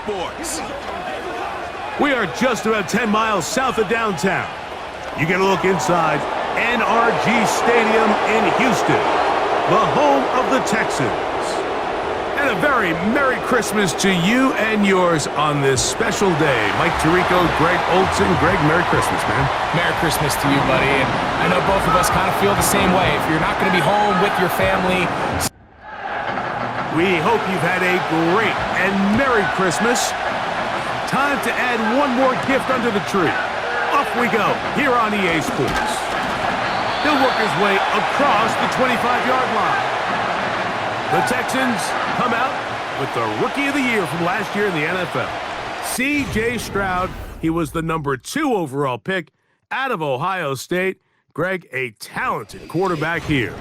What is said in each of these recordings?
sports. We are just about 10 miles south of downtown. You get a look inside NRG Stadium in Houston, the home of the Texans. And a very Merry Christmas to you and yours on this special day. Mike Tirico, Greg Olson. Greg, Merry Christmas, man. Merry Christmas to you, buddy. And I know both of us kind of feel the same way. If you're not going to be home with your family, we hope you've had a great and Merry Christmas. Time to add one more gift under the tree. Off we go here on EA Sports. He'll work his way across the 25-yard line. The Texans come out with the Rookie of the Year from last year in the NFL. C.J. Stroud, he was the number 2 overall pick out of Ohio State. Greg, a talented quarterback here.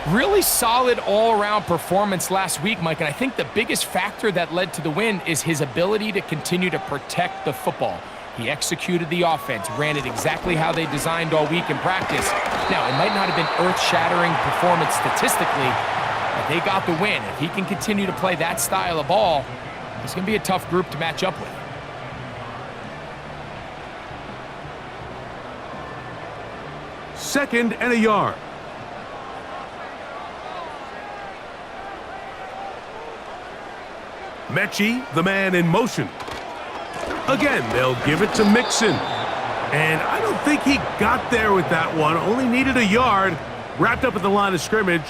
really solid all-around performance last week, Mike, and I think the biggest factor that led to the win is his ability to continue to protect the football. He executed the offense, ran it exactly how they designed all week in practice. Now, it might not have been earth-shattering performance statistically, but they got the win. If he can continue to play that style of ball, it's going to be a tough group to match up with. Second and a yard. Mechie, the man in motion. Again, they'll give it to Mixon. And I don't think he got there with that one. Only needed a yard. Wrapped up at the line of scrimmage.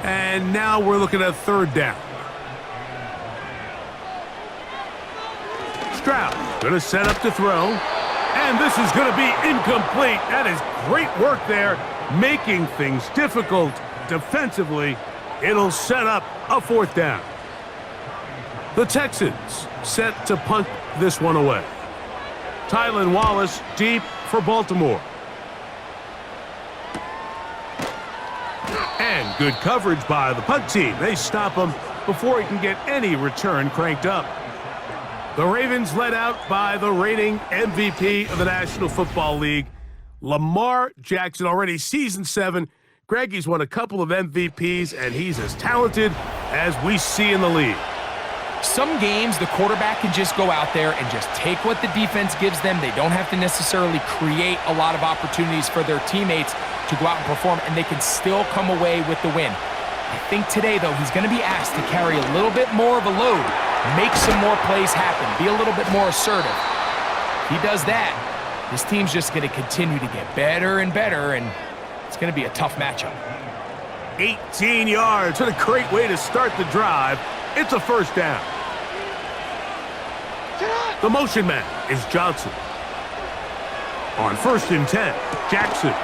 And now we're looking at third down. Stroud going to set up to throw. And this is going to be incomplete. That is great work there, making things difficult defensively. It'll set up a fourth down. The Texans set to punt this one away. Tylan Wallace deep for Baltimore. And good coverage by the punt team. They stop him before he can get any return cranked up. The Ravens led out by the reigning MVP of the National Football League, Lamar Jackson, already season 7. Greg, he's won a couple of MVPs, and he's as talented as we see in the league. Some games, the quarterback can just go out there and just take what the defense gives them. They don't have to necessarily create a lot of opportunities for their teammates to go out and perform, and they can still come away with the win. I think today, though, he's going to be asked to carry a little bit more of a load, make some more plays happen, be a little bit more assertive. If he does that, this team's just going to continue to get better and better, and it's going to be a tough matchup. 18 yards. What a great way to start the drive. It's a first down. The motion man is Johnson. On 1st and 10, Jackson.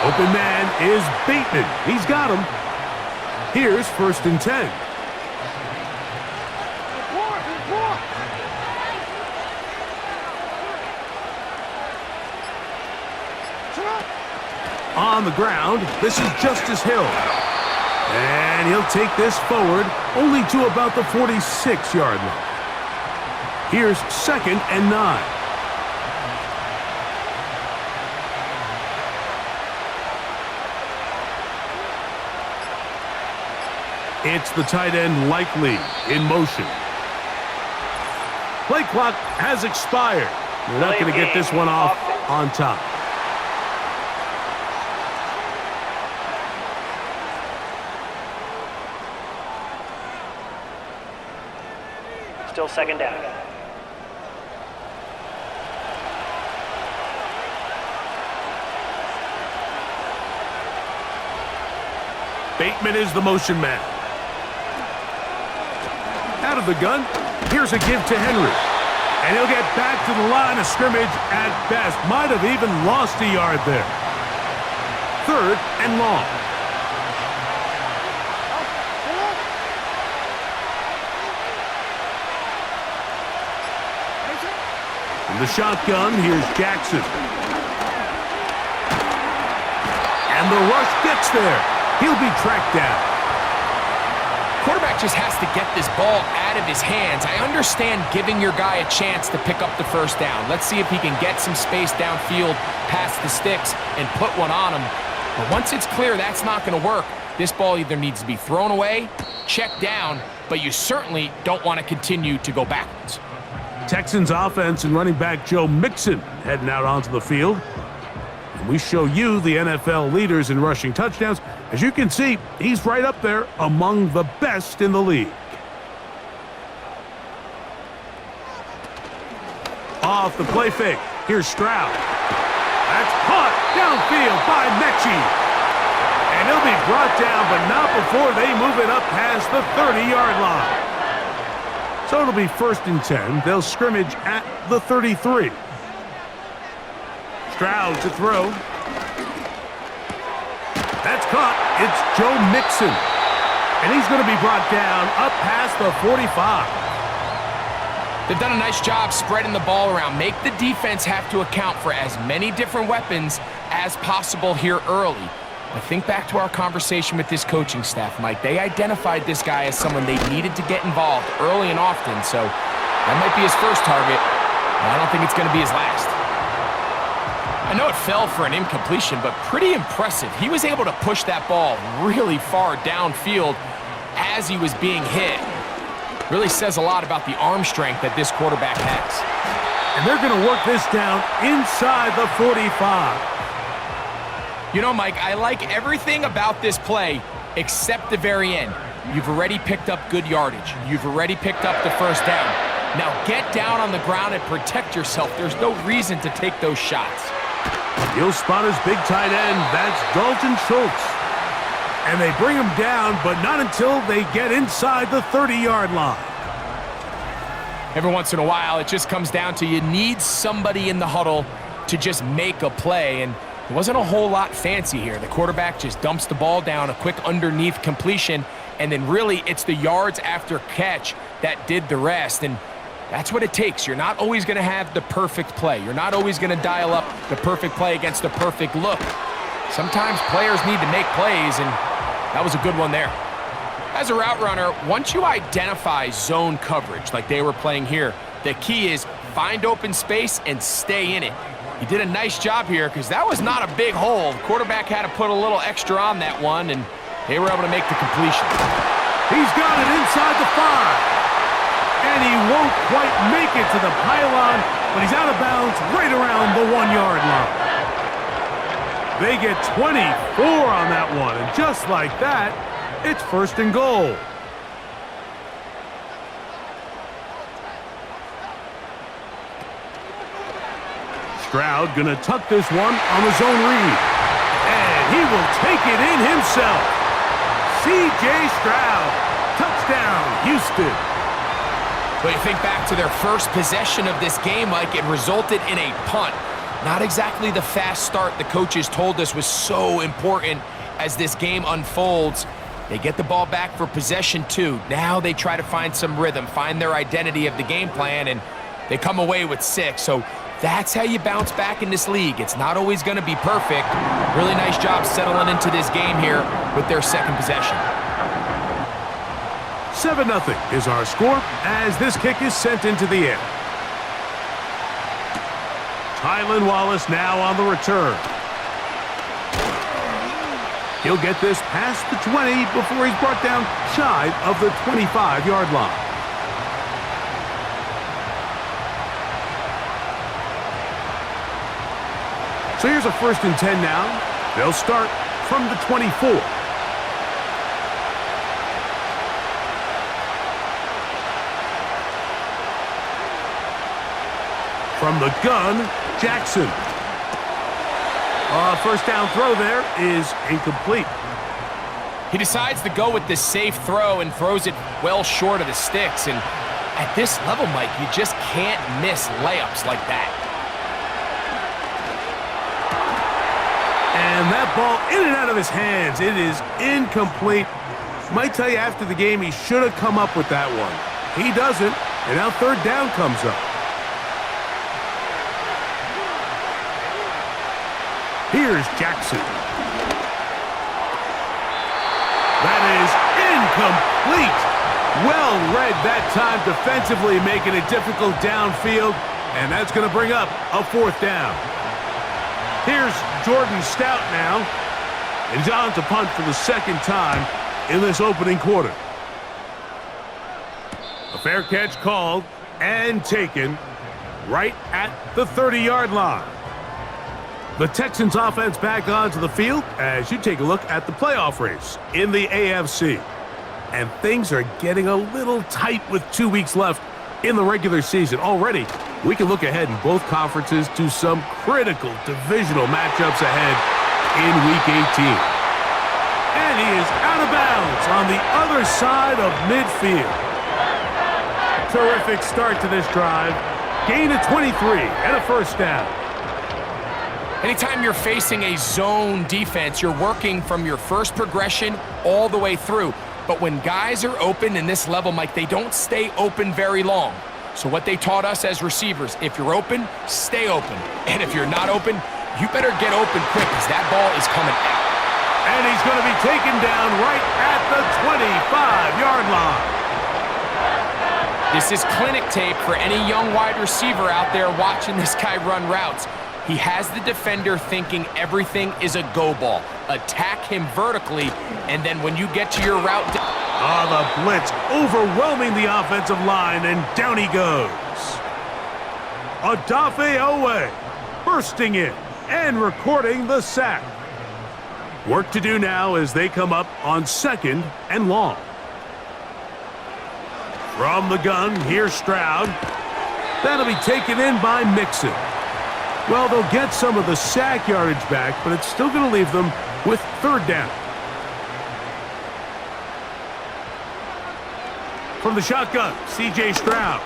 Open man is Bateman. He's got him. Here's 1st and 10. On the ground, this is Justice Hill. And he'll take this forward only to about the 46-yard line. Here's 2nd and 9. It's the tight end Likely in motion. Play clock has expired. They're not going to get this one off on top. Still 2nd down. Bateman is the motion man. Out of the gun, here's a give to Henry. And he'll get back to the line of scrimmage at best. Might have even lost a yard there. 3rd and long. In the shotgun, here's Jackson. And the rush gets there. He'll be tracked down. Quarterback just has to get this ball out of his hands. I understand giving your guy a chance to pick up the first down. Let's see if he can get some space downfield past the sticks and put one on him. But once it's clear that's not going to work, this ball either needs to be thrown away, checked down, but you certainly don't want to continue to go backwards. Texans offense and running back Joe Mixon heading out onto the field. And we show you the NFL leaders in rushing touchdowns. As you can see, he's right up there among the best in the league. Off the play fake. Here's Stroud. That's caught downfield by Mechie. And he'll be brought down, but not before they move it up past the 30-yard line. So it'll be 1st and 10. They'll scrimmage at the 33. Stroud to throw. That's caught. It's Joe Mixon. And he's going to be brought down up past the 45. They've done a nice job spreading the ball around. Make the defense have to account for as many different weapons as possible here early. I think back to our conversation with this coaching staff, Mike. They identified this guy as someone they needed to get involved early and often, so that might be his first target, and I don't think it's going to be his last. I know it fell for an incompletion, but pretty impressive. He was able to push that ball really far downfield as he was being hit. Really says a lot about the arm strength that this quarterback has. And they're going to work this down inside the 45. You know, Mike, I like everything about this play except the very end. You've already picked up good yardage. You've already picked up the first down. Now get down on the ground and protect yourself. There's no reason to take those shots. You'll spot his big tight end. That's Dalton Schultz. And they bring him down, but not until they get inside the 30-yard line. Every once in a while, it just comes down to you need somebody in the huddle to just make a play, and it wasn't a whole lot fancy here. The quarterback just dumps the ball down, a quick underneath completion, and then really it's the yards after catch that did the rest, and that's what it takes. You're not always going to have the perfect play. You're not always going to dial up the perfect play against the perfect look. Sometimes players need to make plays, and that was a good one there. As a route runner, once you identify zone coverage like they were playing here, the key is find open space and stay in it. He did a nice job here because that was not a big hole. The quarterback had to put a little extra on that one, and they were able to make the completion. He's got it inside the 5. And he won't quite make it to the pylon, but he's out of bounds right around the 1-yard line. They get 24 on that one, and just like that, it's 1st and goal. Stroud gonna tuck this one on the zone read. And he will take it in himself. C.J. Stroud, touchdown, Houston. But you think back to their first possession of this game, like it resulted in a punt. Not exactly the fast start the coaches told us was so important as this game unfolds. They get the ball back for possession 2. Now they try to find some rhythm, find their identity of the game plan, and they come away with 6. So that's how you bounce back in this league. It's not always going to be perfect. Really nice job settling into this game here with their second possession. 7-0 is our score as this kick is sent into the air. Tylan Wallace now on the return. He'll get this past the 20 before he's brought down shy of the 25-yard line. So here's a 1st and 10 now. They'll start from the 24. From the gun, Jackson. First down throw there is incomplete. He decides to go with the safe throw and throws it well short of the sticks. And at this level, Mike, you just can't miss layups like that. And that ball in and out of his hands. It is incomplete. Might tell you after the game he should have come up with that one. He doesn't, and now 3rd down comes up. Here's Jackson. That is incomplete. Well read that time defensively, making it difficult downfield, and that's going to bring up a 4th down. Here's Jordan Stout now, and he's on to punt for the 2nd time in this opening quarter. A fair catch called and taken right at the 30-yard line. The Texans offense back onto the field as you take a look at the playoff race in the AFC. And things are getting a little tight with 2 weeks left in the regular season. Already, we can look ahead in both conferences to some critical divisional matchups ahead in Week 18. And he is out of bounds on the other side of midfield. Terrific start to this drive. Gain of 23 and a first down. Anytime you're facing a zone defense, you're working from your first progression all the way through. But when guys are open in this level, Mike, they don't stay open very long. So what they taught us as receivers, if you're open, stay open. And if you're not open, you better get open quick because that ball is coming out. And he's going to be taken down right at the 25-yard line. This is clinic tape for any young wide receiver out there watching this guy run routes. He has the defender thinking everything is a go ball. Attack him vertically, and then when you get to your route... The blitz overwhelming the offensive line, and down he goes. Odafe Owe bursting in and recording the sack. Work to do now as they come up on 2nd and long. From the gun, here's Stroud. That'll be taken in by Mixon. Well, they'll get some of the sack yardage back, but it's still going to leave them with 3rd down. From the shotgun, C.J. Stroud.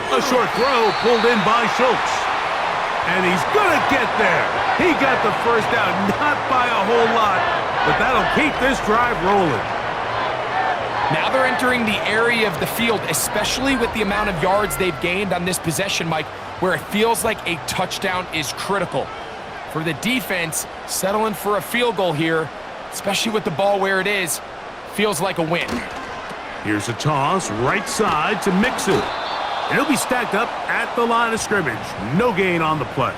A short throw pulled in by Schultz. And he's going to get there. He got the first down, not by a whole lot, but that'll keep this drive rolling. Now they're entering the area of the field, especially with the amount of yards they've gained on this possession, Mike, where it feels like a touchdown is critical. For the defense, settling for a field goal here, especially with the ball where it is, feels like a win. Here's a toss, right side to Mixon. And he'll be stacked up at the line of scrimmage. No gain on the play.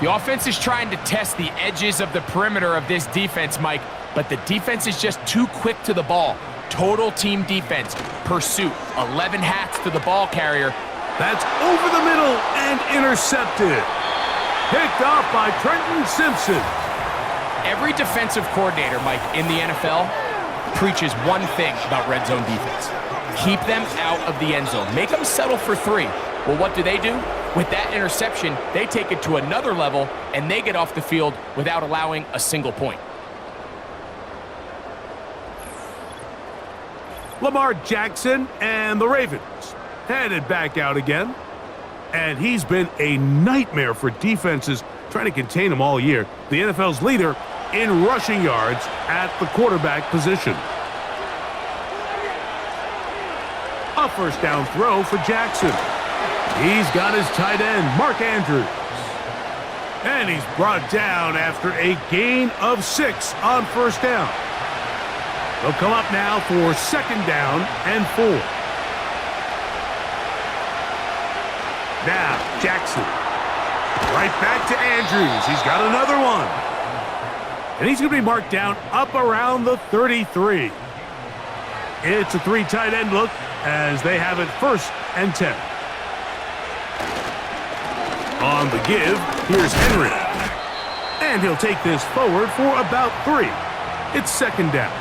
The offense is trying to test the edges of the perimeter of this defense, Mike, but the defense is just too quick to the ball. Total team defense, pursuit, 11 hats to the ball carrier. That's over the middle and intercepted. Picked off by Trenton Simpson. Every defensive coordinator, Mike, in the NFL preaches one thing about red zone defense. Keep them out of the end zone. Make them settle for 3. Well, what do? With that interception, they take it to another level, and they get off the field without allowing a single point. Lamar Jackson and the Ravens headed back out again. And he's been a nightmare for defenses trying to contain him all year. The NFL's leader in rushing yards at the quarterback position. A first down throw for Jackson. He's got his tight end, Mark Andrews. And he's brought down after a gain of 6 on first down. They'll come up now for 2nd down and 4. Now, Jackson. Right back to Andrews. He's got another one. And he's going to be marked down up around the 33. It's a 3 tight end look as they have it 1st and 10. On the give, here's Henry. And he'll take this forward for about 3. It's 2nd down.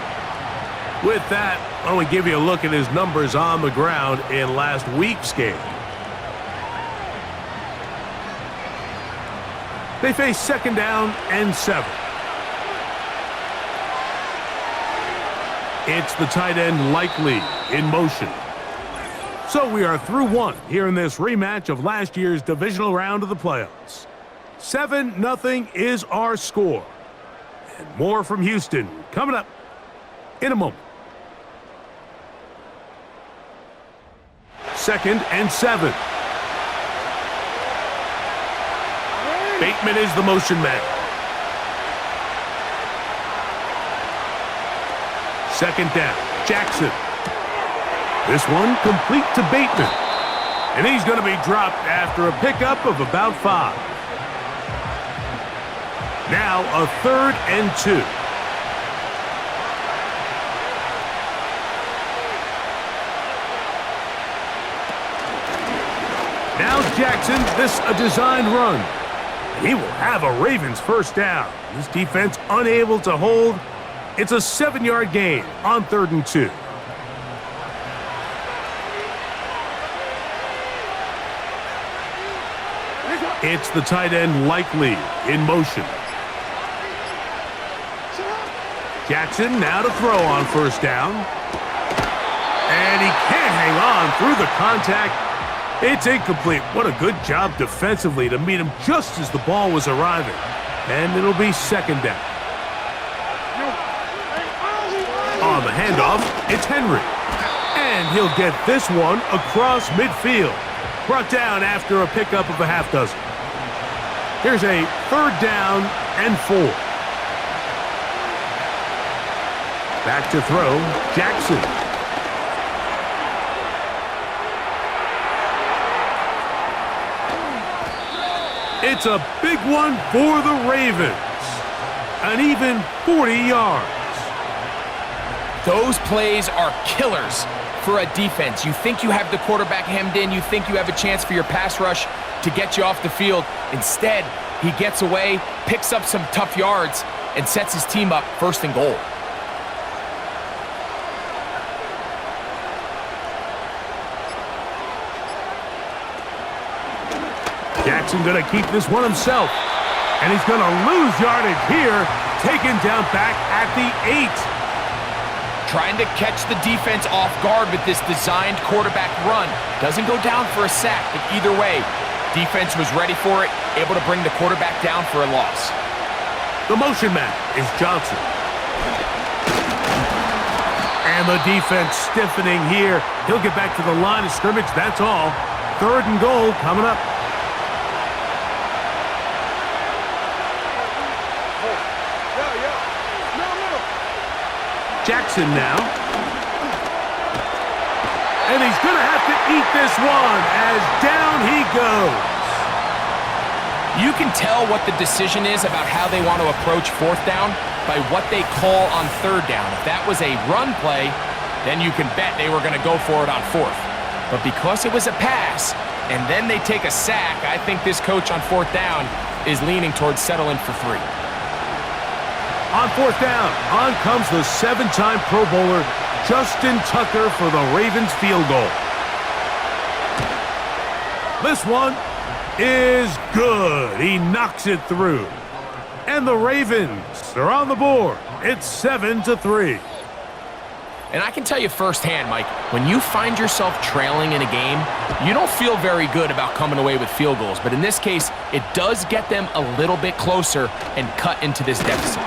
With that, I want to give you a look at his numbers on the ground in last week's game. They face 2nd down and 7. It's the tight end Likely in motion. So we are through 1 here in this rematch of last year's divisional round of the playoffs. 7-0 is our score. And more from Houston coming up in a moment. 2nd and 7. Bateman is the motion man. 2nd down, Jackson. This one complete to Bateman. And he's going to be dropped after a pickup of about 5. Now a 3rd and 2. Now Jackson, this a designed run. He will have a Ravens first down. This defense unable to hold. It's a 7-yard gain on 3rd and 2. It's the tight end Likely in motion. Jackson now to throw on first down. And he can't hang on through the contact. It's incomplete. What a good job defensively to meet him just as the ball was arriving. And it'll be 2nd down. On the handoff, it's Henry. And he'll get this one across midfield. Brought down after a pickup of a half dozen. Here's a 3rd down and 4. Back to throw, Jackson. It's a big one for the Ravens. An even 40 yards. Those plays are killers for a defense. You think you have the quarterback hemmed in. You think you have a chance for your pass rush to get you off the field. Instead, he gets away, picks up some tough yards, and sets his team up 1st and goal. Jackson going to keep this one himself. And he's going to lose yardage here, taken down back at the 8. Trying to catch the defense off guard with this designed quarterback run. Doesn't go down for a sack, but either way, defense was ready for it, able to bring the quarterback down for a loss. The motion man is Johnson. And the defense stiffening here. He'll get back to the line of scrimmage, that's all. 3rd and goal coming up. Jackson now. And he's going to have to eat this one as down he goes. You can tell what the decision is about how they want to approach 4th down by what they call on 3rd down. If that was a run play, then you can bet they were going to go for it on 4th. But because it was a pass, and then they take a sack, I think this coach on 4th down is leaning towards settling for 3. On 4th down, on comes the 7-time Pro Bowler, Justin Tucker for the Ravens field goal. This one is good. He knocks it through. And the Ravens are on the board. It's 7-3. And I can tell you firsthand, Mike, when you find yourself trailing in a game, you don't feel very good about coming away with field goals. But in this case, it does get them a little bit closer and cut into this deficit.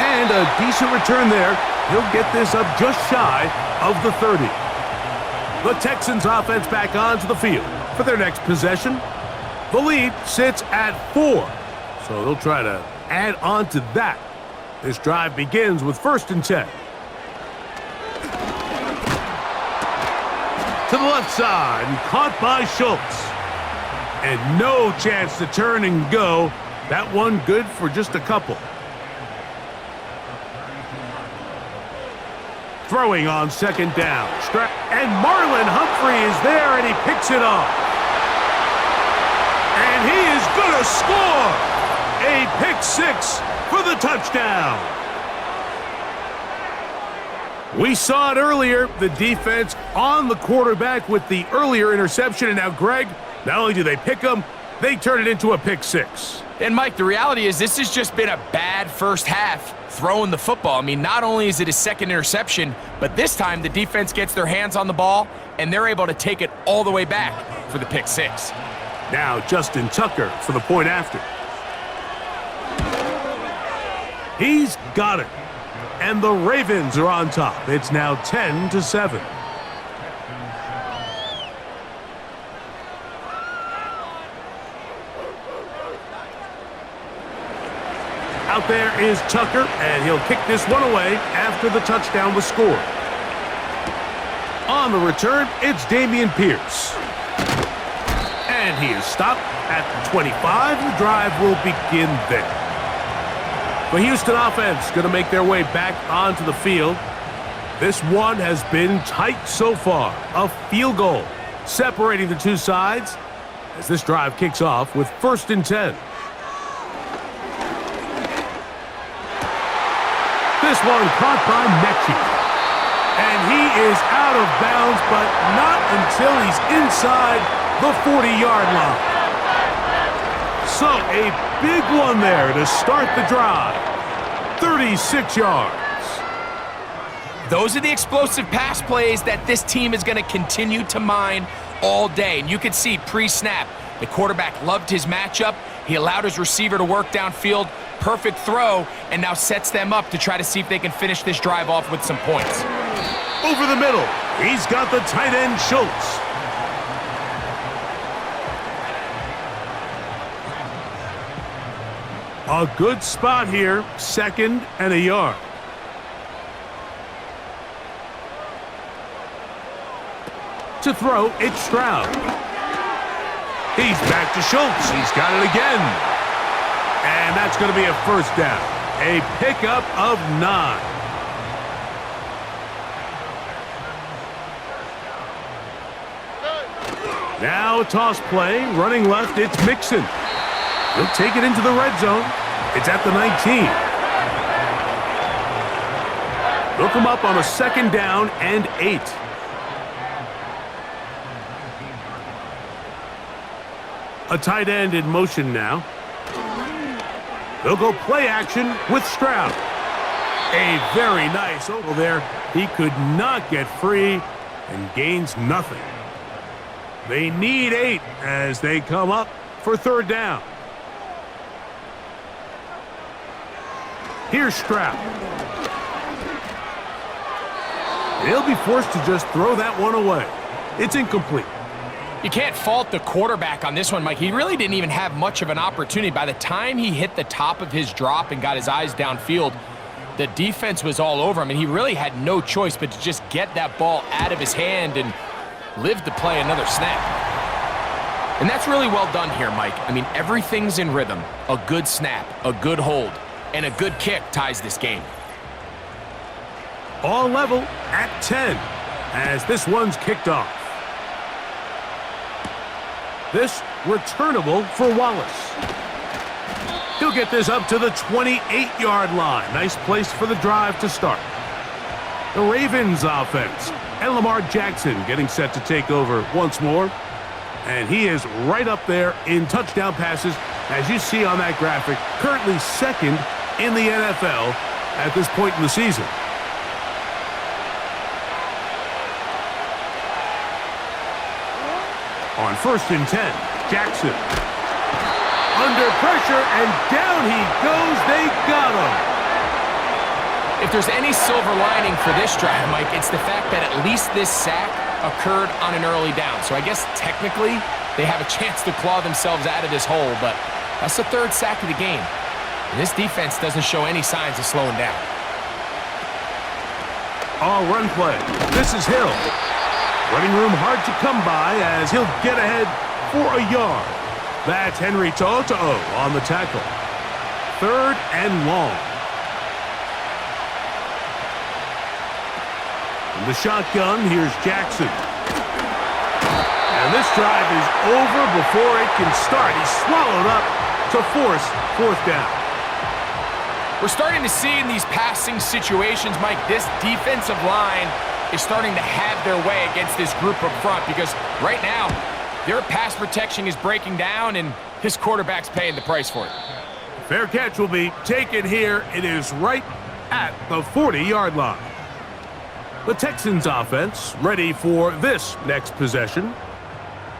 And a decent return there. He'll get this up just shy of the 30. The Texans offense back onto the field for their next possession. The lead sits at 4, so they'll try to add on to that. This drive begins with 1st and 10. To the left side, and caught by Schultz. And no chance to turn and go. That one good for just a couple. Throwing on 2nd down. And Marlon Humphrey is there, and he picks it off. And he is going to score. A pick 6 for the touchdown. We saw it earlier, the defense on the quarterback with the earlier interception. And now, Greg, not only do they pick him, they turn it into a pick 6. And, Mike, the reality is this has just been a bad first half throwing the football. I mean, not only is it a 2nd interception, but this time the defense gets their hands on the ball, and they're able to take it all the way back for the pick 6. Now Justin Tucker for the point after. He's got it. And the Ravens are on top. It's now 10-7. Out there is Tucker, and he'll kick this one away after the touchdown was scored. On the return, it's Dameon Pierce. And he is stopped at the 25. The drive will begin there. The Houston offense going to make their way back onto the field. This one has been tight so far. A field goal separating the two sides. as this drive kicks off with 1st and 10. This one caught by Mechie. And he is out of bounds, but not until he's inside the 40-yard line. So a big one there to start the drive. 36 yards. Those are the explosive pass plays that this team is going to continue to mine all day. And you can see pre-snap, the quarterback loved his matchup. He allowed his receiver to work downfield. Perfect throw, and now sets them up to try to see if they can finish this drive off with some points. Over the middle, he's got the tight end Schultz. A good spot here, 2nd and a yard. To throw, it's Stroud. He's back to Schultz. He's got it again. And that's going to be a 1st down. A pickup of 9. Now a toss play. Running left, it's Mixon. He'll take it into the red zone. It's at the 19. They'll come up on a 2nd down and 8. A tight end in motion now. They'll go play action with Stroud. A very nice oval there. He could not get free and gains nothing. They need 8 as they come up for 3rd down. Here's Stroud. They'll be forced to just throw that one away. It's incomplete. You can't fault the quarterback on this one, Mike. He really didn't even have much of an opportunity. By the time he hit the top of his drop and got his eyes downfield, the defense was all over him, and he really had no choice but to just get that ball out of his hand and live to play another snap. And that's really well done here, Mike. I mean, everything's in rhythm. A good snap, a good hold, and a good kick ties this game. All level at 10 as this one's kicked off. This returnable for Wallace. He'll get this up to the 28-yard line. Nice place for the drive to start. The Ravens offense. And Lamar Jackson getting set to take over once more. And he is right up there in touchdown passes, as you see on that graphic. Currently 2nd in the NFL at this point in the season. On 1st and 10, Jackson. Under pressure, and down he goes. They got him. If there's any silver lining for this drive, Mike, it's the fact that at least this sack occurred on an early down. So I guess technically they have a chance to claw themselves out of this hole, but that's the 3rd sack of the game. And this defense doesn't show any signs of slowing down. All run play. This is Hill. Running room hard to come by as he'll get ahead for a yard. That's Henry To'o on the tackle. 3rd and long. From the shotgun, here's Jackson. And this drive is over before it can start. He's swallowed up to force 4th down. We're starting to see in these passing situations, Mike, this defensive line is starting to have their way against this group up front because right now their pass protection is breaking down and his quarterback's paying the price for it. Fair catch will be taken here. It is right at the 40-yard line. The Texans offense ready for this next possession.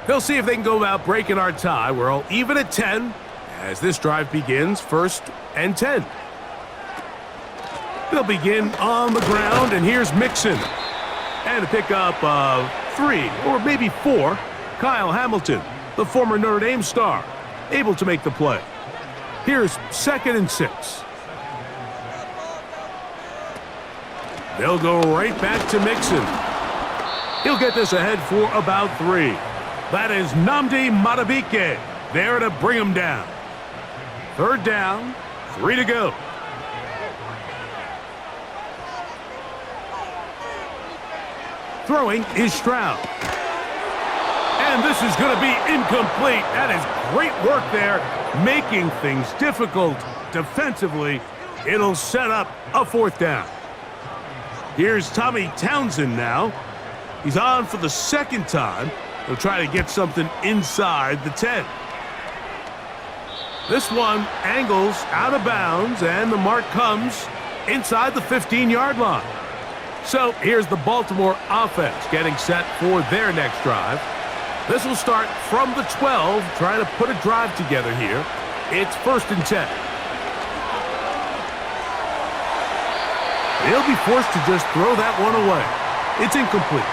They'll see if they can go about breaking our tie. We're all even at 10 as this drive begins. 1st and 10. They'll begin on the ground, and here's Mixon. And a pickup of 3 or maybe 4. Kyle Hamilton, the former Notre Dame star, able to make the play. Here's 2nd and 6. They'll go right back to Mixon. He'll get this ahead for about 3. That is Nnamdi Madubuike there to bring him down. 3rd down, 3 to go. Throwing is Stroud. And And this is going to be incomplete. That is great work there, making things difficult defensively. It'll set up a fourth down. Here's Tommy Townsend now. He's on for the second time. He'll try to get something inside the 10. This one angles out of bounds, and the mark comes inside the 15-yard line. So here's the Baltimore offense getting set for their next drive. This will start from the 12, trying to put a drive together here. It's 1st and 10. He'll be forced to just throw that one away. It's incomplete.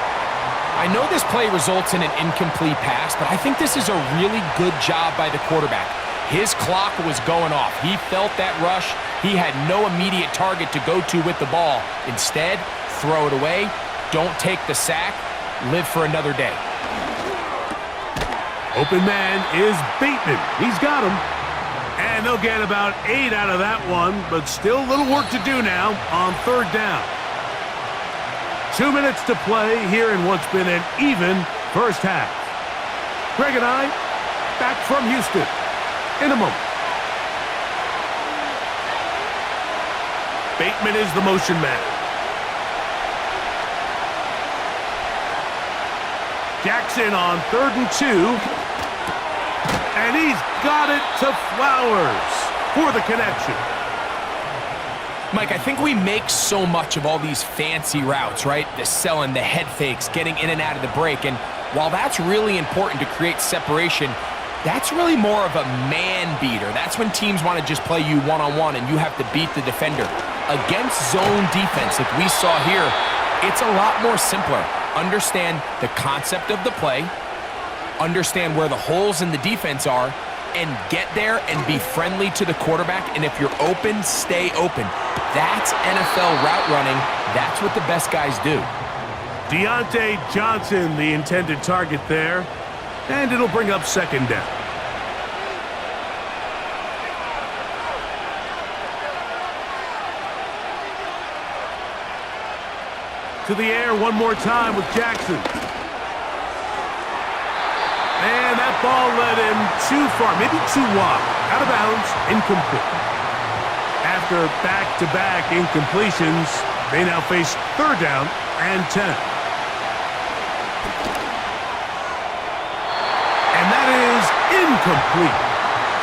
I know this play results in an incomplete pass, but I think this is a really good job by the quarterback. His clock was going off. He felt that rush. He had no immediate target to go to with the ball. Instead, throw it away. Don't take the sack. Live for another day. Open man is Bateman. He's got him. And they'll get about 8 out of that one, but still a little work to do now on 3rd down. 2 minutes to play here in what's been an even first half. Greg and I back from Houston in a moment. Bateman is the motion man. Jackson on 3rd and 2. And he's got it to Flowers for the connection. Mike, I think we make so much of all these fancy routes, right? The selling, the head fakes, getting in and out of the break. And while that's really important to create separation, that's really more of a man beater. That's when teams want to just play you one-on-one and you have to beat the defender. Against zone defense, like we saw here, it's a lot more simpler. Understand the concept of the play, understand where the holes in the defense are, and get there and be friendly to the quarterback. And if you're open, stay open. That's NFL route running. That's what the best guys do. Deontay Johnson, the intended target there. And it'll bring up 2nd down. To the air one more time with Jackson. And that ball led him too far, maybe too wide. Out of bounds, incomplete. After back-to-back incompletions, they now face 3rd down and 10. And that is incomplete.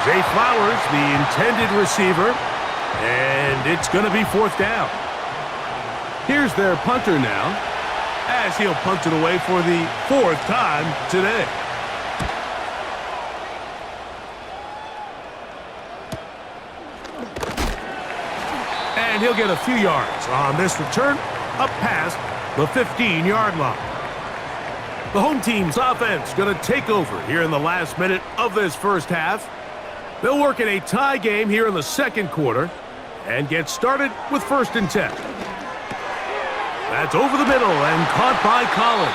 Zay Flowers, the intended receiver, and it's going to be 4th down. Here's their punter now, as he'll punt it away for the 4th time today. And he'll get a few yards on this return up past the 15-yard line. The home team's offense going to take over here in the last minute of this first half. They'll work in a tie game here in the 2nd quarter and get started with 1st and 10. That's over the middle and caught by Collins.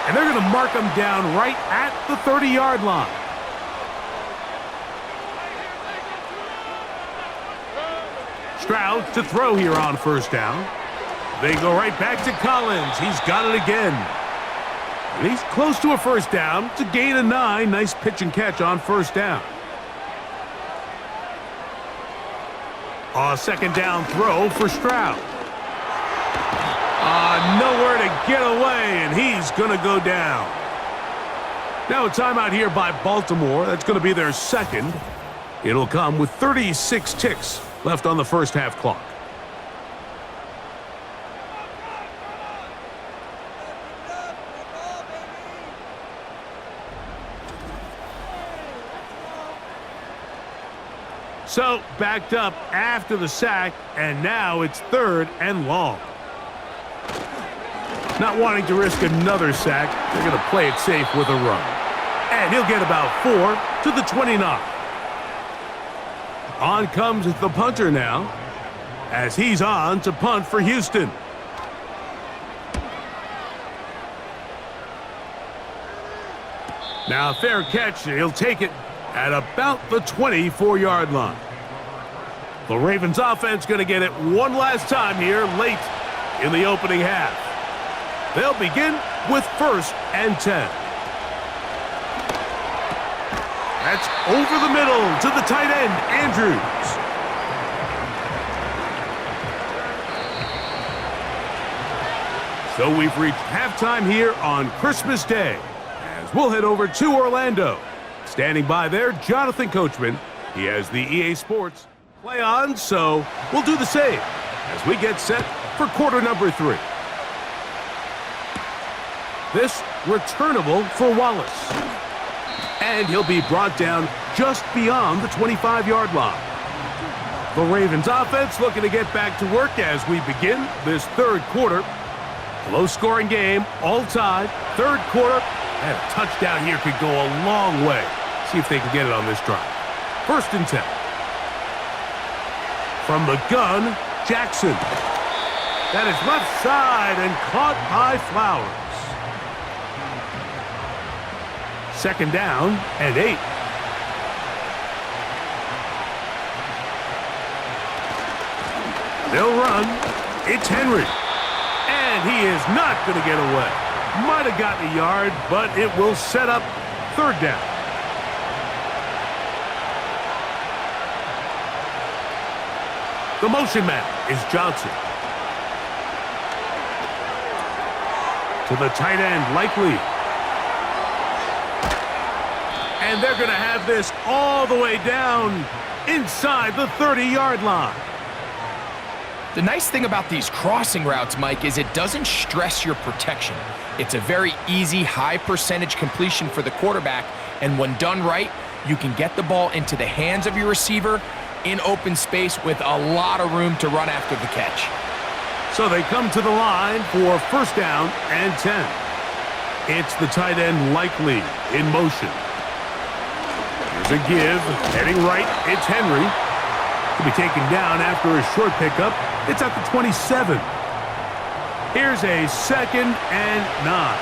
And they're going to mark him down right at the 30-yard line. Stroud to throw here on 1st down. They go right back to Collins. He's got it again. And he's close to a 1st down. It's a gain of 9. Nice pitch and catch on 1st down. A 2nd down throw for Stroud. Nowhere to get away, and he's going to go down. Now a timeout here by Baltimore. That's going to be their 2nd. It'll come with 36 ticks left on the first half clock. So backed up after the sack, and now it's 3rd and long. Not wanting to risk another sack, they're going to play it safe with a run. And he'll get about 4 to the 29. On comes the punter now, as he's on to punt for Houston. Now fair catch, he'll take it at about the 24-yard line. The Ravens offense going to get it one last time here late in the opening half. They'll begin with 1st and 10. That's over the middle to the tight end, Andrews. So we've reached halftime here on Christmas Day, as we'll head over to Orlando. Standing by there, Jonathan Coachman. He has the EA Sports play on, so we'll do the same as we get set for quarter number 3. This returnable for Wallace. And he'll be brought down just beyond the 25-yard line. The Ravens offense looking to get back to work as we begin this third quarter. Low-scoring game, all tied, third quarter, and a touchdown here could go a long way. See if they can get it on this drive. 1st and 10. From the gun, Jackson. That is left side and caught by Flowers. 2nd down and 8. They'll run. It's Henry. And he is not going to get away. Might have gotten a yard, but it will set up 3rd down. The motion man is Johnson. To the tight end, Likely. And they're going to have this all the way down inside the 30-yard line. The nice thing about these crossing routes, Mike, is it doesn't stress your protection. It's a very easy, high percentage completion for the quarterback, and when done right, you can get the ball into the hands of your receiver in open space with a lot of room to run after the catch. So they come to the line for 1st down and 10. It's the tight end Likely in motion. Here's a give, heading right, it's Henry. To be taken down after a short pickup. It's at the 27. Here's a 2nd and 9.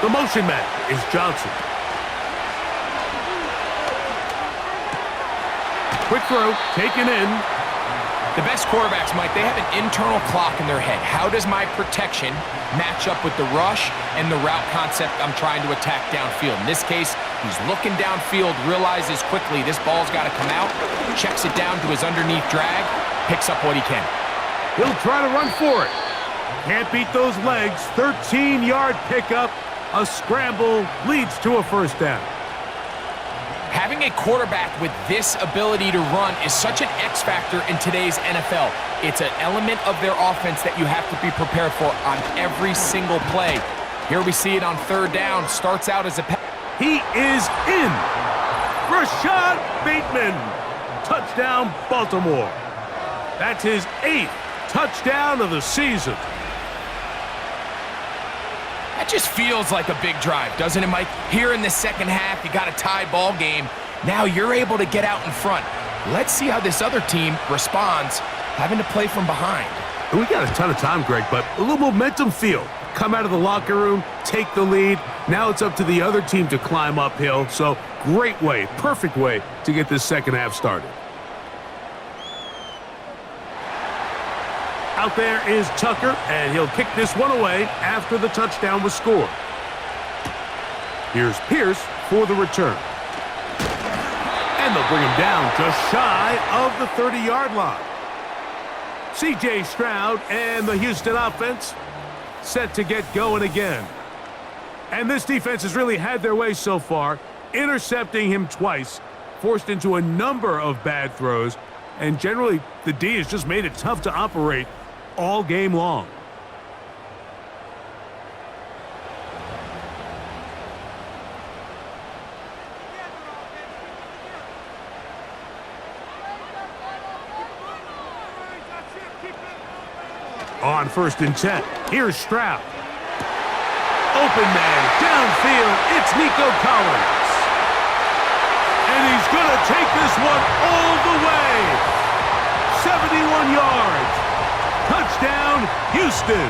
The motion man is Johnson. Quick throw, taken in. The best quarterbacks, Mike, they have an internal clock in their head. How does my protection match up with the rush and the route concept I'm trying to attack downfield? In this case, he's looking downfield, realizes quickly this ball's got to come out, checks it down to his underneath drag, picks up what he can. He'll try to run for it. Can't beat those legs. 13-yard pickup. A scramble leads to a 1st down. Having a quarterback with this ability to run is such an X factor in today's NFL. It's an element of their offense that you have to be prepared for on every single play. Here we see it on 3rd down. Starts out as a pass. He is in. Rashad Bateman. Touchdown, Baltimore. That's his 8th touchdown of the season. That just feels like a big drive, doesn't it, Mike? Here in the 2nd half, you got a tie ball game. Now you're able to get out in front. Let's see how this other team responds, having to play from behind. We got a ton of time, Greg, but a little momentum feel. Come out of the locker room, take the lead. Now it's up to the other team to climb uphill. So great way, perfect way to get this 2nd half started. Out there is Tucker, and he'll kick this one away after the touchdown was scored. Here's Pierce for the return. And they'll bring him down just shy of the 30-yard line. C.J. Stroud and the Houston offense set to get going again. And this defense has really had their way so far, intercepting him twice, forced into a number of bad throws, and generally the D has just made it tough to operate all game long. On 1st and 10, here's Stroud. Open man, downfield, it's Nico Collins. And he's going to take this one all the way. 71 yards. Touchdown, Houston.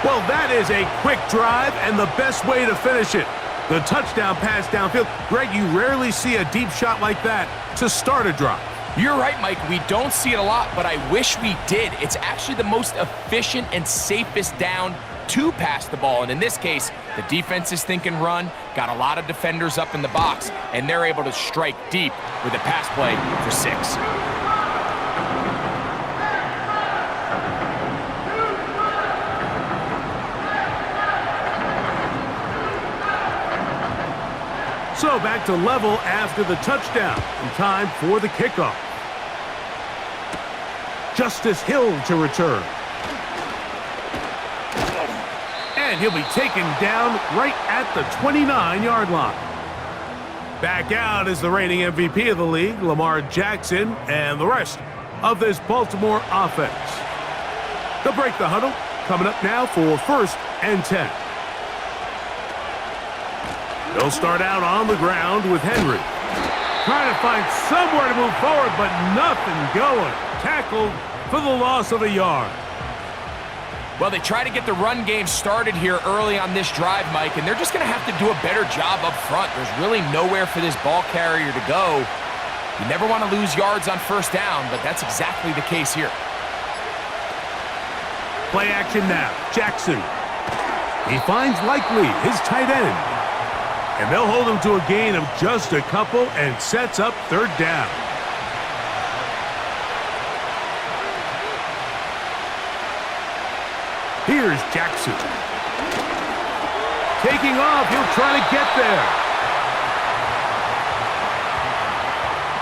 Well, that is a quick drive and the best way to finish it. The touchdown pass downfield. Greg, you rarely see a deep shot like that to start a drive. You're right, Mike. We don't see it a lot, but I wish we did. It's actually the most efficient and safest down to pass the ball. And in this case, the defense is thinking run, got a lot of defenders up in the box, and they're able to strike deep with a pass play for 6. So back to level after the touchdown, and time for the kickoff. Justice Hill to return. And he'll be taken down right at the 29-yard line. Back out is the reigning MVP of the league, Lamar Jackson, and the rest of this Baltimore offense. They'll break the huddle, coming up now for 1st and 10. They'll start out on the ground with Henry. Trying to find somewhere to move forward, but nothing going. Tackled for the loss of a yard. Well, they try to get the run game started here early on this drive, Mike, and they're just going to have to do a better job up front. There's really nowhere for this ball carrier to go. You never want to lose yards on 1st down, but that's exactly the case here. Play action now. Jackson. He finds Likely, his tight end. And they'll hold him to a gain of just a couple and sets up 3rd down. Here's Jackson. Taking off, he'll try to get there.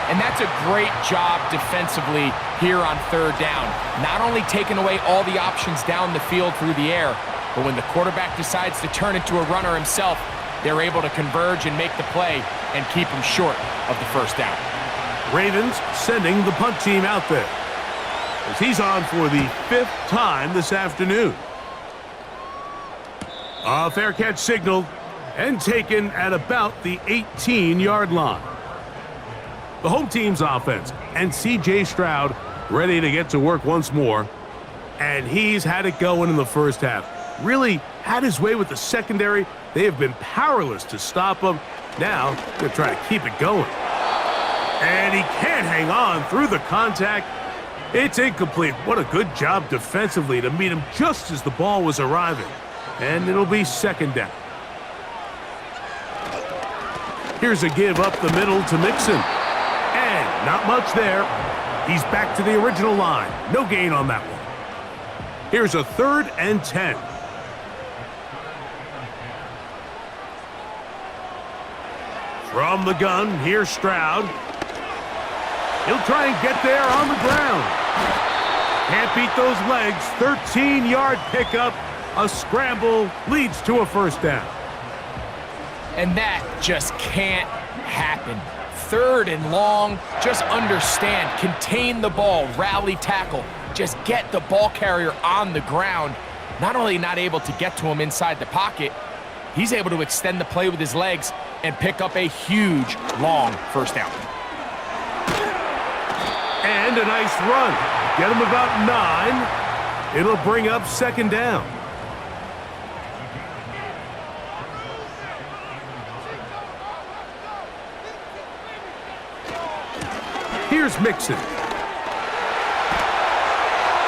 And that's a great job defensively here on 3rd down. Not only taking away all the options down the field through the air, but when the quarterback decides to turn into a runner himself, they're able to converge and make the play and keep him short of the 1st down. Ravens sending the punt team out there, as he's on for the 5th time this afternoon. A fair catch signaled and taken at about the 18-yard line. The home team's offense and C.J. Stroud ready to get to work once more. And he's had it going in the 1st half. Really had his way with the secondary. They have been powerless to stop him. Now they're trying to keep it going. And he can't hang on through the contact. It's incomplete. What a good job defensively to meet him just as the ball was arriving. And it'll be 2nd down. Here's a give up the middle to Mixon. And not much there. He's back to the original line. No gain on that one. Here's a 3rd and 10. From the gun, here's Stroud. He'll try and get there on the ground. Can't beat those legs. 13-yard pickup. A scramble leads to a 1st down. And that just can't happen. 3rd and long, just understand, contain the ball, rally tackle, just get the ball carrier on the ground. Not only not able to get to him inside the pocket, he's able to extend the play with his legs and pick up a huge, long 1st down. And a nice run. Get him about 9. It'll bring up 2nd down. Here's Mixon.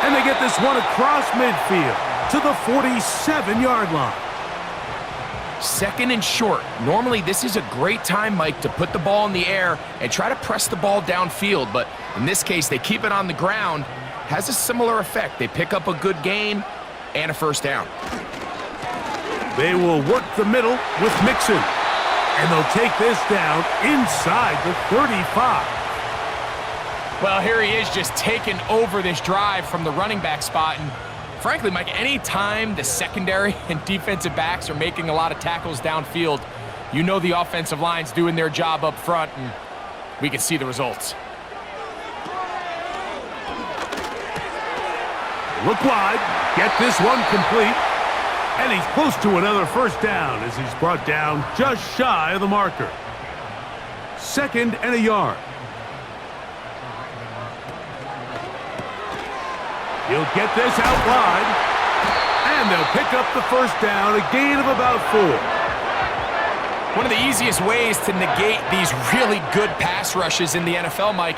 And they get this one across midfield to the 47-yard line. 2nd and short. Normally, this is a great time, Mike, to put the ball in the air and try to press the ball downfield. But in this case, they keep it on the ground. Has a similar effect. They pick up a good gain and a 1st down. They will work the middle with Mixon. And they'll take this down inside the 35. Well, here he is just taking over this drive from the running back spot. And frankly, Mike, any time the secondary and defensive backs are making a lot of tackles downfield, you know the offensive line's doing their job up front, and we can see the results. Look wide, get this one complete, and he's close to another 1st down as he's brought down just shy of the marker. 2nd and a yard. He'll get this out wide, and they'll pick up the 1st down, a gain of about 4. One of the easiest ways to negate these really good pass rushes in the NFL, Mike,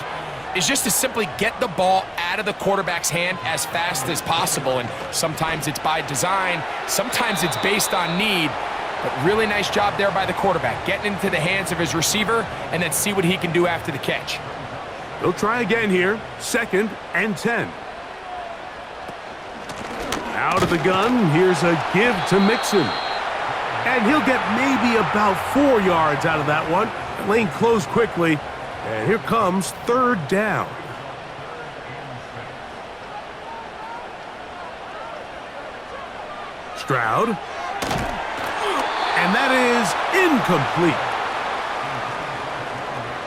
is just to simply get the ball out of the quarterback's hand as fast as possible. And sometimes it's by design, sometimes it's based on need. But really nice job there by the quarterback, getting into the hands of his receiver and then see what he can do after the catch. They'll try again here. 2nd and 10. Out of the gun, here's a give to Mixon. And he'll get maybe about 4 yards out of that one. Lane closed quickly, and here comes 3rd down. Stroud. And that is incomplete.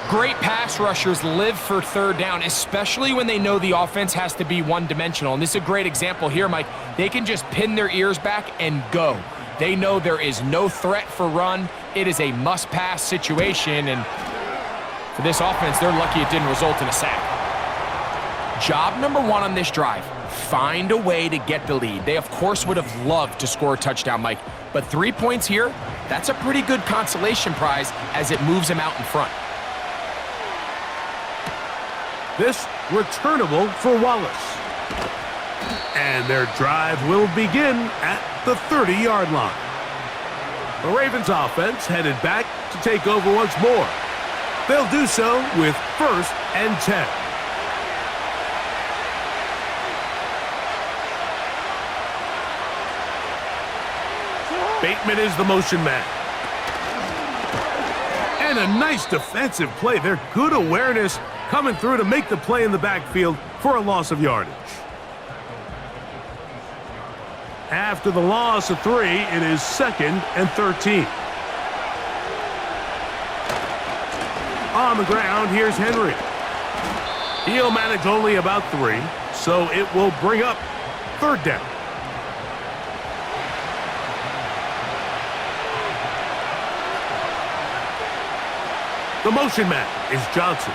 Great pass rushers live for 3rd down, especially when they know the offense has to be one-dimensional. And this is a great example here, Mike. They can just pin their ears back and go. They know there is no threat for run. It is a must-pass situation, and for this offense, they're lucky it didn't result in a sack. Job number 1 on this drive, find a way to get the lead. They, of course, would have loved to score a touchdown, Mike, but 3 points here, that's a pretty good consolation prize as it moves them out in front. This returnable for Wallace. And their drive will begin at the 30-yard line. The Ravens offense headed back to take over once more. They'll do so with 1st and 10. Bateman is the motion man. And a nice defensive play. They're good awareness coming through to make the play in the backfield for a loss of yardage. After the loss of 3, it is 2nd and 13. On the ground, here's Henry. He'll manage only about 3, so it will bring up 3rd down. The motion man is Johnson.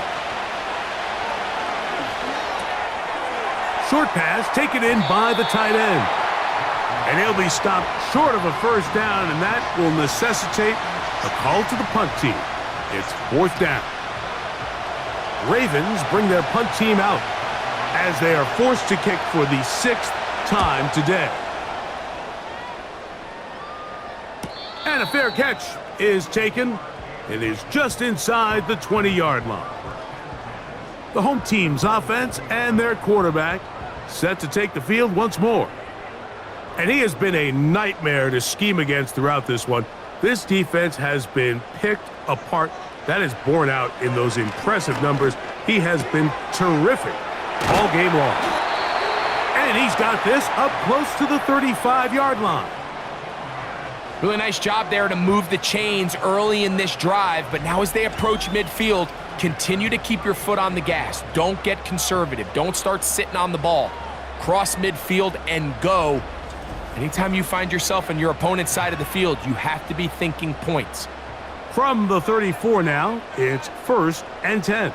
Short pass taken in by the tight end. And he'll be stopped short of a 1st down, and that will necessitate a call to the punt team. It's 4th down. Ravens bring their punt team out as they are forced to kick for the 6th time today. And a fair catch is taken. It is just inside the 20-yard line. The home team's offense and their quarterback set to take the field once more. And he has been a nightmare to scheme against throughout this one. This defense has been picked apart. That is borne out in those impressive numbers. He has been terrific all game long. And he's got this up close to the 35-yard line. Really nice job there to move the chains early in this drive, but now as they approach midfield, continue to keep your foot on the gas. Don't get conservative. Don't start sitting on the ball. Cross midfield and go. Anytime you find yourself on your opponent's side of the field, you have to be thinking points. From the 34 now, it's 1st and 10.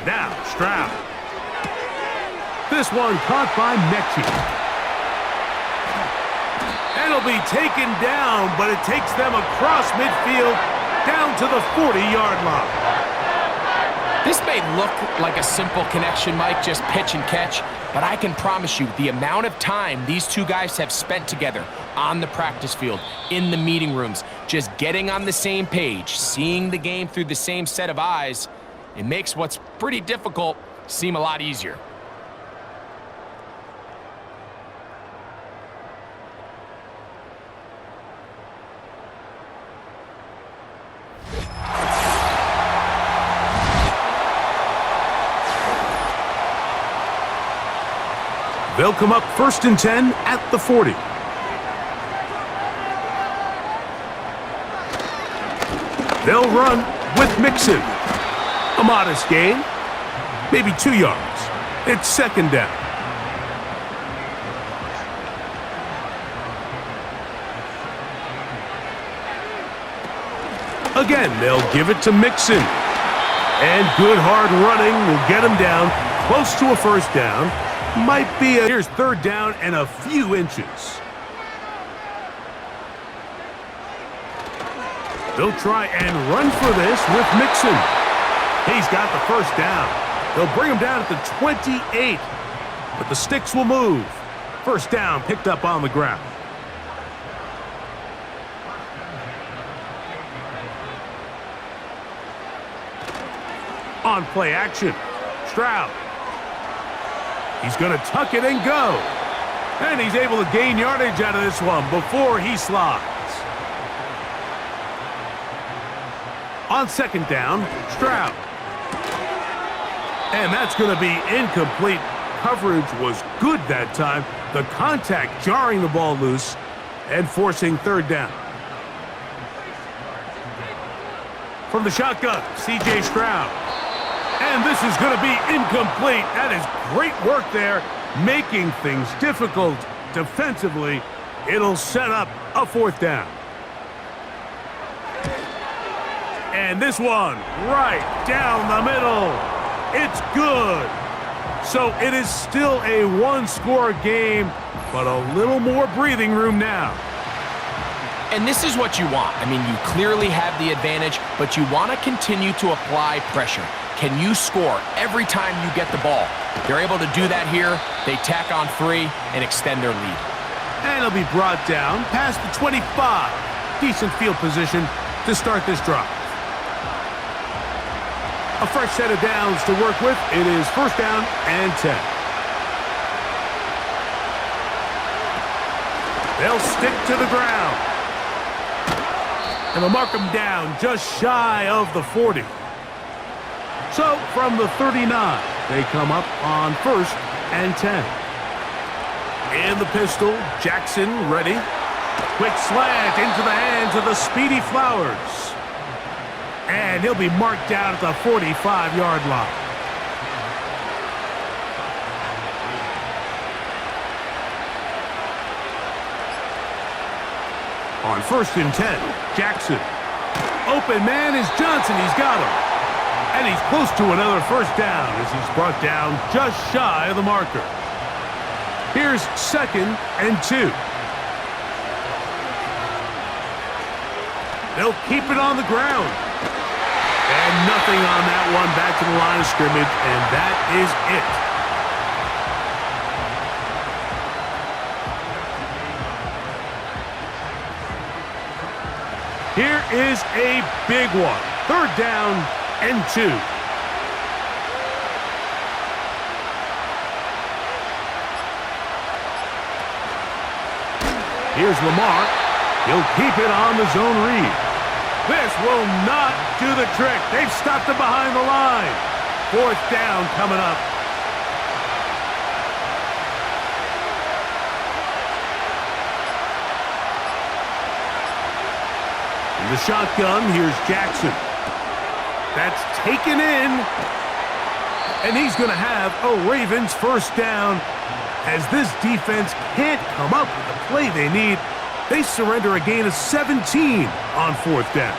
Now, Stroud. This one caught by Mechie. And it'll be taken down, but it takes them across midfield down to the 40-yard line. This may look like a simple connection, Mike, just pitch and catch, but I can promise you the amount of time these two guys have spent together on the practice field, in the meeting rooms, just getting on the same page, seeing the game through the same set of eyes, it makes what's pretty difficult seem a lot easier. They'll come up 1st and 10 at the 40. They'll run with Mixon. A modest gain, maybe 2 yards. It's 2nd down. Again, they'll give it to Mixon. And good hard running will get him down close to a 1st down. Might be here's 3rd down and a few inches. They'll try and run for this with Mixon. He's got the first down. They'll bring him down at the 28, but the sticks will move. First down picked up on the ground. On play action, Stroud. He's going to tuck it and go. And he's able to gain yardage out of this one before he slides. On second down, Stroud. And that's going to be incomplete. Coverage was good that time. The contact jarring the ball loose and forcing third down. From the shotgun, C.J. Stroud. And this is going to be incomplete. That is great work there, making things difficult defensively. It'll set up a fourth down. And this one right down the middle. It's good. So it is still a one-score game, but a little more breathing room now. And this is what you want. I mean, you clearly have the advantage, but you want to continue to apply pressure. Can you score every time you get the ball? They're able to do that here. They tack on 3 and extend their lead. And it'll be brought down past the 25. Decent field position to start this drive. A fresh set of downs to work with. It is first down and 10. They'll stick to the ground. And they'll mark them down just shy of the 40. So from the 39, they come up on first and 10. In the pistol, Jackson ready. Quick slant into the hands of the speedy Flowers. And he'll be marked down at the 45-yard line. On first and 10, Jackson. Open man is Johnson. He's got him. And he's close to another first down as he's brought down just shy of the marker. Here's second and 2. They'll keep it on the ground. And nothing on that one, back to the line of scrimmage, and that is it. Here is a big one. Third down and 2. Here's Lamar. He'll keep it on the zone read. This will not do the trick. They've stopped it behind the line. Fourth down coming up. In the shotgun, here's Jackson. That's taken in. And he's going to have a Ravens first down. As this defense can't come up with the play they need, they surrender a gain of 17 on fourth down.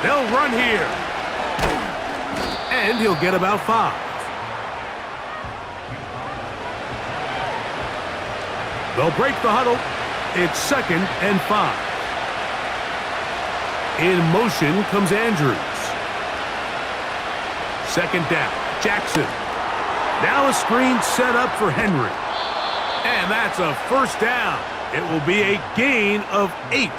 They'll run here. And he'll get about 5. They'll break the huddle. It's second and 5. In motion comes Andrews. Second down, Jackson. Now a screen set up for Henry. And that's a first down. It will be a gain of 8.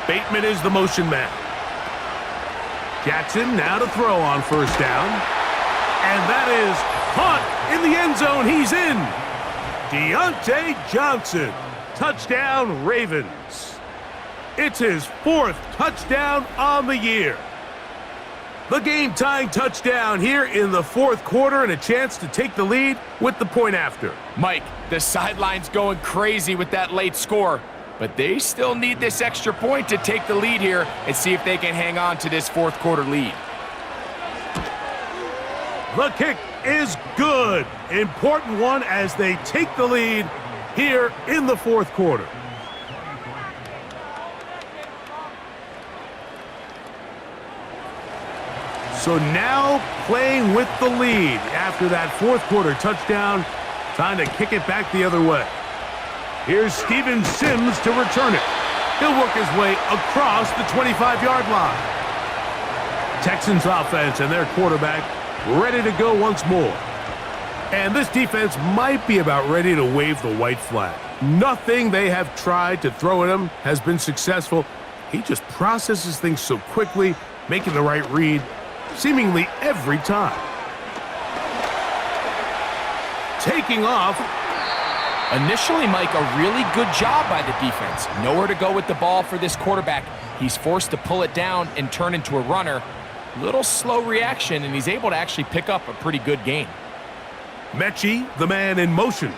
Bateman is the motion man. Jackson now to throw on first down. And that is caught in the end zone. He's in. Deontay Johnson. Touchdown, Ravens. It's his 4th touchdown on the year. The game-tying touchdown here in the 4th quarter and a chance to take the lead with the point after. Mike, the sideline's going crazy with that late score, but they still need this extra point to take the lead here and see if they can hang on to this 4th quarter lead. The kick is good. Important one as they take the lead here in the 4th quarter. So now playing with the lead after that fourth quarter touchdown. Time to kick it back the other way. Here's Steven Sims to return it. He'll work his way across the 25-yard line. Texans offense and their quarterback ready to go once more. And this defense might be about ready to wave the white flag. Nothing they have tried to throw at him has been successful. He just processes things so quickly, making the right read seemingly every time. Taking off. Initially, Mike, a really good job by the defense. Nowhere to go with the ball for this quarterback. He's forced to pull it down and turn into a runner. Little slow reaction, and he's able to actually pick up a pretty good gain. Mechie, the man in motion.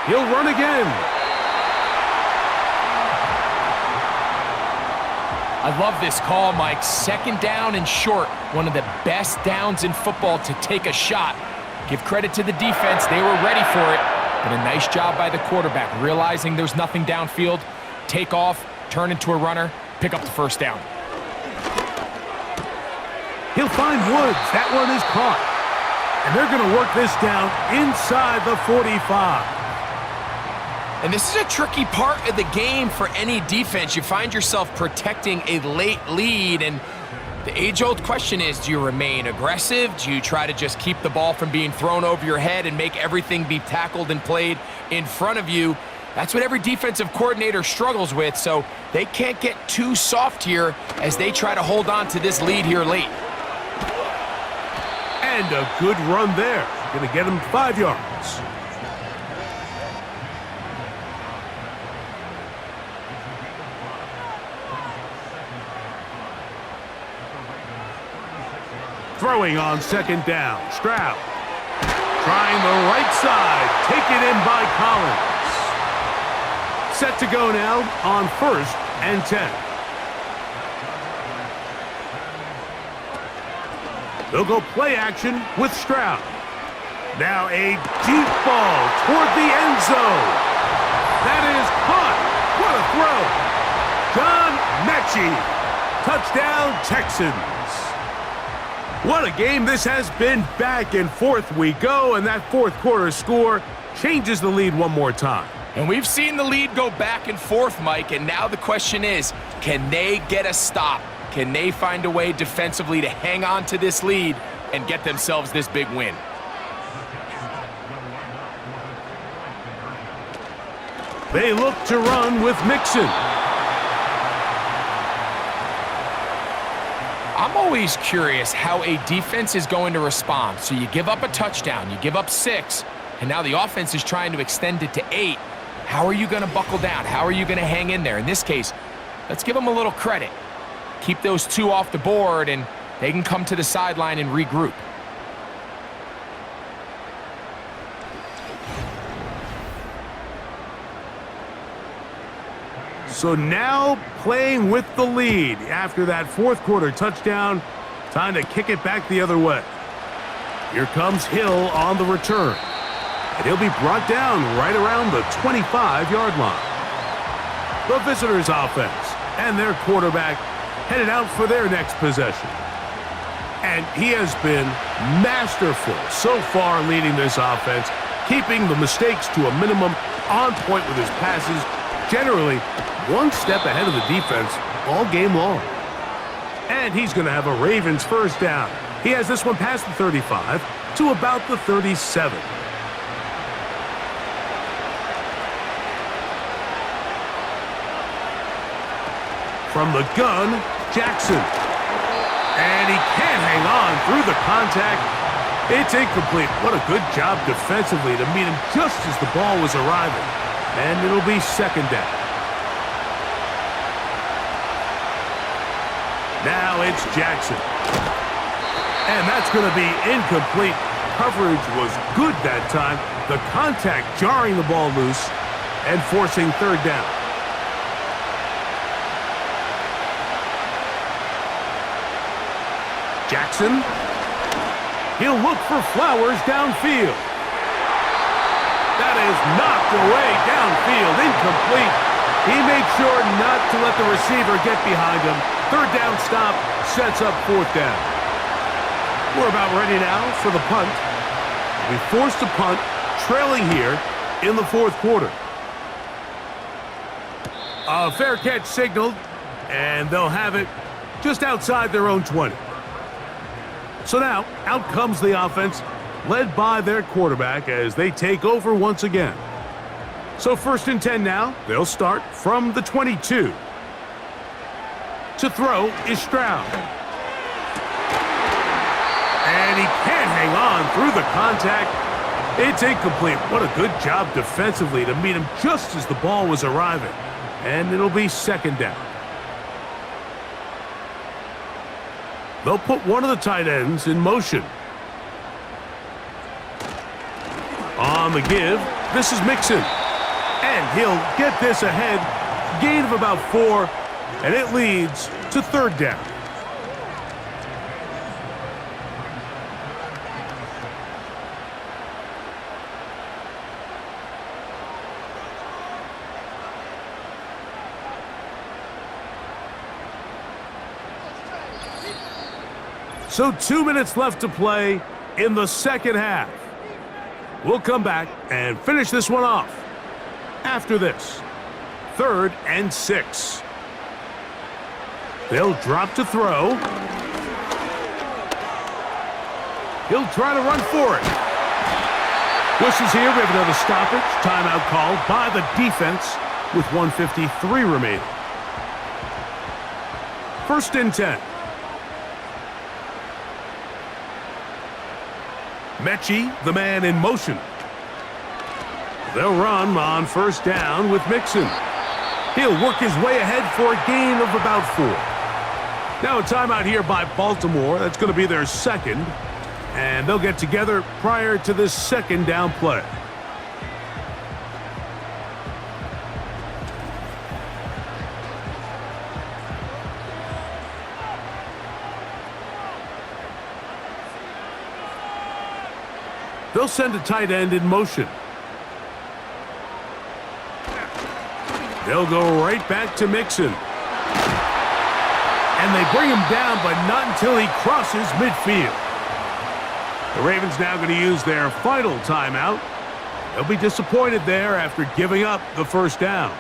He'll run again. I love this call, Mike. Second down and short. One of the best downs in football to take a shot. Give credit to the defense. They were ready for it. But a nice job by the quarterback, realizing there's nothing downfield. Take off, turn into a runner, pick up the first down. He'll find Woods. That one is caught. And they're going to work this down inside the 45. And this is a tricky part of the game for any defense. You find yourself protecting a late lead, and the age-old question is, do you remain aggressive? Do you try to just keep the ball from being thrown over your head and make everything be tackled and played in front of you? That's what every defensive coordinator struggles with, so they can't get too soft here as they try to hold on to this lead here late. And a good run there. Going to get him 5 yards. Throwing on second down. Stroud. Trying the right side. Taken in by Collins. Set to go now on 1st and 10. They'll go play action with Stroud. Now a deep ball toward the end zone. That is caught. What a throw. John Mechie. Touchdown, Texans. What a game this has been. Back and forth we go, and that fourth quarter score changes the lead one more time. And we've seen the lead go back and forth, Mike, and now the question is, can they get a stop? Can they find a way defensively to hang on to this lead and get themselves this big win? They look to run with Mixon. I'm always curious how a defense is going to respond. So you give up a touchdown, you give up 6, and now the offense is trying to extend it to 8. How are you going to buckle down? How are you going to hang in there? In this case, let's give them a little credit. Keep those 2 off the board, and they can come to the sideline and regroup. So now playing with the lead after that fourth quarter touchdown. Time to kick it back the other way. Here comes Hill on the return. And he'll be brought down right around the 25-yard line. The visitors' offense and their quarterback headed out for their next possession. And he has been masterful so far leading this offense, keeping the mistakes to a minimum, on point with his passes, generally one step ahead of the defense all game long. And he's going to have a Ravens first down. He has this one past the 35 to about the 37. From the gun, Jackson. And he can't hang on through the contact. It's incomplete. What a good job defensively to meet him just as the ball was arriving. And it'll be second down. Now it's Jackson. And that's going to be incomplete. Coverage was good that time. The contact jarring the ball loose and forcing third down. Jackson. He'll look for Flowers downfield. That is knocked away downfield, incomplete. He made sure not to let the receiver get behind him. Third down stop sets up fourth down. We're about ready now for the punt. We forced a punt, trailing here in the fourth quarter. A fair catch signaled, and they'll have it just outside their own 20. So now, out comes the offense, led by their quarterback as they take over once again. So 1st and 10 now. They'll start from the 22. To throw is Stroud. And he can't hang on through the contact. It's incomplete. What a good job defensively to meet him just as the ball was arriving. And it'll be 2nd down. They'll put one of the tight ends in motion. On the give, this is Mixon. And he'll get this ahead. Gain of about 4, and it leads to 3rd down. So 2 minutes left to play in the second half. We'll come back and finish this one off after this. 3rd and 6. They'll drop to throw. He'll try to run for it. Whistles here. We have another stoppage. Timeout called by the defense with 1:53 remaining. 1st and 10. Mechie, the man in motion. They'll run on 1st down with Mixon. He'll work his way ahead for a gain of about 4. Now a timeout here by Baltimore. That's going to be their 2nd. And they'll get together prior to this 2nd down play. They'll send a tight end in motion. They'll go right back to Mixon. And they bring him down, but not until he crosses midfield. The Ravens now going to use their final timeout. They'll be disappointed there after giving up the 1st down.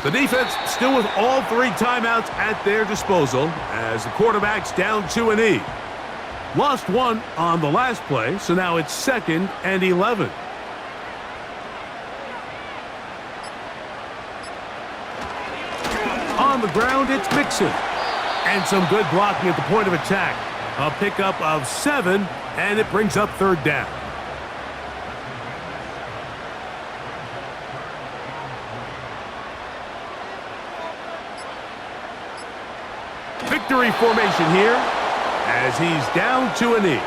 The defense still with all 3 timeouts at their disposal as the quarterback's down 2 and E. Lost 1 on the last play, so now it's 2nd and 11. On the ground, it's Mixon. And some good blocking at the point of attack. A pickup of 7, and it brings up 3rd down. Victory formation here as he's down 2 and E.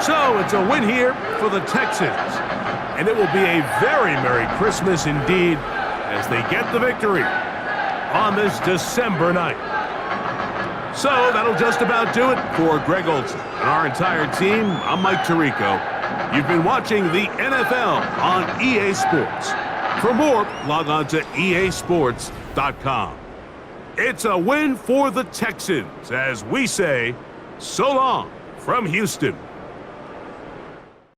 So it's a win here for the Texans. And it will be a very Merry Christmas indeed as they get the victory on this December night. So that'll just about do it for Greg Olson and our entire team. I'm Mike Tirico. You've been watching the NFL on EA Sports. For more, log on to easports.com. It's a win for the Texans as we say so long from Houston.